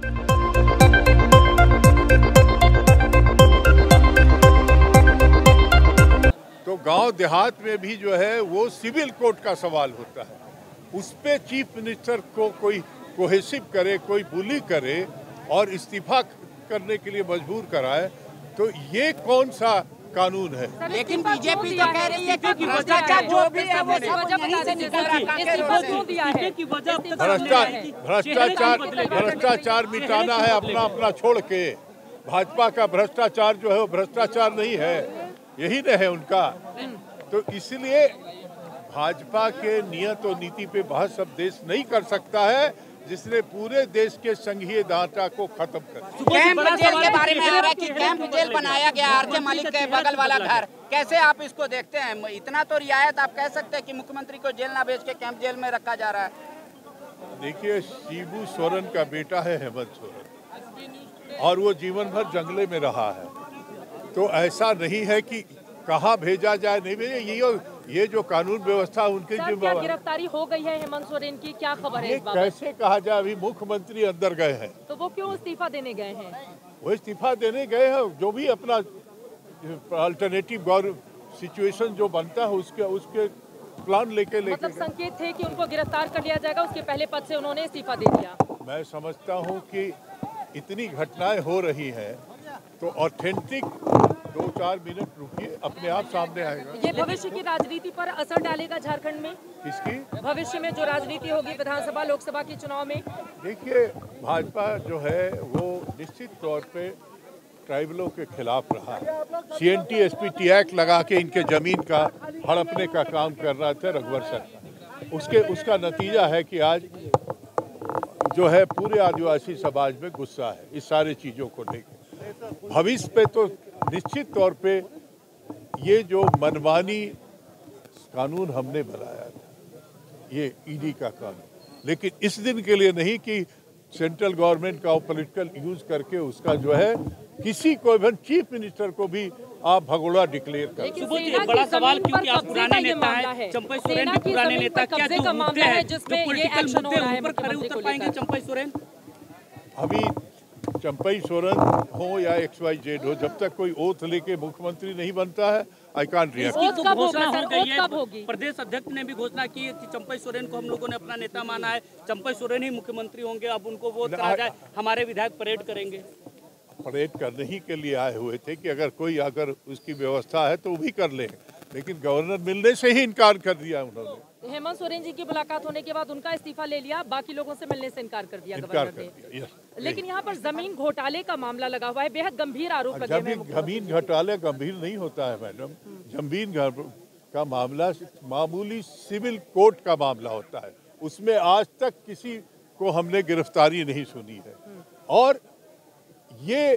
तो गांव देहात में भी जो है वो सिविल कोर्ट का सवाल होता है, उस पे चीफ मिनिस्टर को कोई कोहेसिव करे, कोई बुली करे और इस्तीफा करने के लिए मजबूर कराए, तो ये कौन सा कानून है? लेकिन बीजेपी तो कह रही है कि भ्रष्टाचार जो भी है वो भ्रष्टाचार मिटाना है अपना अपना छोड़ के। भाजपा का भ्रष्टाचार जो है वो भ्रष्टाचार नहीं है, यही न है उनका। तो इसलिए भाजपा के नियत और नीति पे बहस अब देश नहीं कर सकता है, जिसने पूरे देश के संघीय ढांचा को खत्म कर दिया। कैंप जेल के बारे में आ रहा है कि कैंप जेल बनाया गया आरजे मलिक के बगल वाला घर, कैसे आप इसको देखते हैं? इतना तो रियायत आप कह सकते हैं कि मुख्यमंत्री को जेल ना भेज के कैंप जेल में रखा जा रहा है। देखिए, शिबू सोरेन का बेटा है हेमंत सोरेन, और वो जीवन भर जंगले में रहा है, तो ऐसा नहीं है कि कहाँ भेजा जाए नहीं भेजे। ये जो कानून व्यवस्था उनकी जिम्मेदारी। गिरफ्तारी हो गई है हेमंत सोरेन की, क्या खबर है? ये कैसे कहा जाए? अभी मुख्यमंत्री अंदर गए हैं, तो वो क्यों इस्तीफा देने गए हैं? वो इस्तीफा देने गए हैं, जो भी अपना अल्टरनेटिव सिचुएशन जो बनता है उसके प्लान लेके मतलब संकेत थे कि उनको गिरफ्तार कर लिया जाएगा, उसके पहले पद से उन्होंने इस्तीफा दे दिया। मैं समझता हूँ कि इतनी घटनाएं हो रही हैं तो ऑथेंटिक 2-4 मिनट रुकिए, अपने आप सामने आएगा। ये भविष्य की राजनीति पर असर डालेगा झारखंड में? किसकी? भविष्य में जो राजनीति होगी विधानसभा लोकसभा के चुनाव में। देखिए, भाजपा जो है वो निश्चित तौर पे ट्राइबलों के खिलाफ रहा है। CNT SPT एक्ट लगा के इनके जमीन का हड़पने का काम कर रहा था रघुवर सरकार। उसका नतीजा है कि आज जो है पूरे आदिवासी समाज में गुस्सा है इस सारी चीजों को लेकर। भविष्य पे तो निश्चित तौर पे ये जो मनमानी कानून हमने बनाया था, ये ED का कानून, लेकिन इस दिन के लिए नहीं कि सेंट्रल गवर्नमेंट का पॉलिटिकल यूज करके उसका जो है किसी को भी, चीफ मिनिस्टर को भी आप भगोड़ा डिक्लेयर कर। बड़ा सवाल, क्योंकि आप पुराने नेता हैं, चंपई सोरेन भी पुराने नेता, क्या जो मुद्दे हैं जो पॉलिटिकल मुद्दे उन पर खरे उतर पाएंगे चंपई सोरेन? अभी चंपई सोरेन हो या XYZ हो, जब तक कोई ओथ लेके मुख्यमंत्री नहीं बनता है, आई कांट रिएक्ट। घोषणा हो गई है, प्रदेश अध्यक्ष ने भी घोषणा की है कि चंपई सोरेन को हम लोगों ने अपना नेता माना है, चंपई सोरेन ही मुख्यमंत्री होंगे, अब उनको वोट करा जाए, हमारे विधायक परेड करेंगे। परेड करने ही के लिए आए हुए थे कि अगर उसकी व्यवस्था है तो वो भी कर ले, लेकिन गवर्नर मिलने से ही इनकार कर दिया उन्होंने। हेमंत सोरेन जी की मुलाकात होने के बाद उनका इस्तीफा ले लिया, बाकी लोगों से मिलने से इनकार कर दिया गवर्नर ने। लेकिन यहाँ पर जमीन घोटाले का मामला लगा हुआ है, बेहद गंभीर आरोप लगे हुए हैं। जमीन घोटाले गंभीर नहीं होता है मैडम, जमीन का मामला मामूली सिविल कोर्ट का मामला होता है, उसमें आज तक किसी को हमने गिरफ्तारी नहीं सुनी है। और ये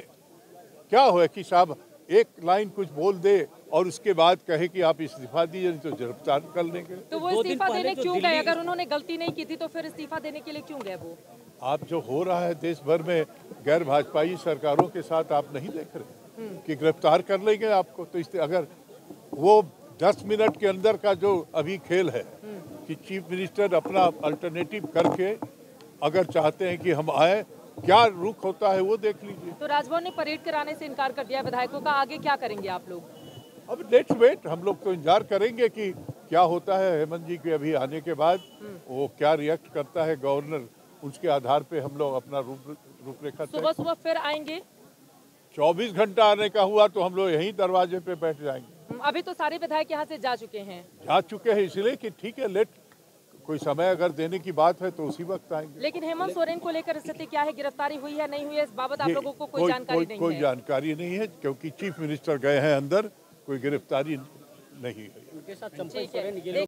क्या हुआ कि साहब एक लाइन कुछ बोल दे और उसके बाद कहे कि आप इस्तीफा दीजिए तो गिरफ्तार कर लेंगे। तो वो इस्तीफा देने क्यों गए? अगर उन्होंने गलती नहीं की थी तो फिर इस्तीफा देने के लिए क्यों गए वो? आप जो हो रहा है देश भर में गैर भाजपाई सरकारों के साथ, आप नहीं देख रहे कि गिरफ्तार कर लेंगे आपको? तो अगर वो 10 मिनट के अंदर का जो अभी खेल है कि चीफ मिनिस्टर अपना अल्टरनेटिव करके अगर चाहते हैं कि हम आए, क्या रुख होता है वो देख लीजिए। तो राजभवन ने परेड कराने से इनकार कर दिया विधायकों का, आगे क्या करेंगे आप लोग? अब लेट्स वेट, हम लोग तो इंतजार करेंगे कि क्या होता है। हेमंत जी के अभी आने के बाद वो क्या रिएक्ट करता है गवर्नर, उसके आधार पे हम लोग अपना रूपरेखा। सुबह फिर आएंगे? 24 घंटा आने का हुआ तो हम लोग यहीं दरवाजे पे बैठ जाएंगे। अभी तो सारे विधायक यहाँ से जा चुके हैं इसलिए कि ठीक है, लेट कोई समय अगर देने की बात है तो उसी वक्त आएंगे। लेकिन हेमंत सोरेन को लेकर स्थिति क्या है? गिरफ्तारी हुई है, नहीं हुई है, इस बाबत आप लोगों को कोई जानकारी नहीं है? कोई जानकारी नहीं है, क्योंकि चीफ मिनिस्टर गए हैं अंदर, कोई गिरफ्तारी नहीं हुई। उनके साथ चंपई सोरेन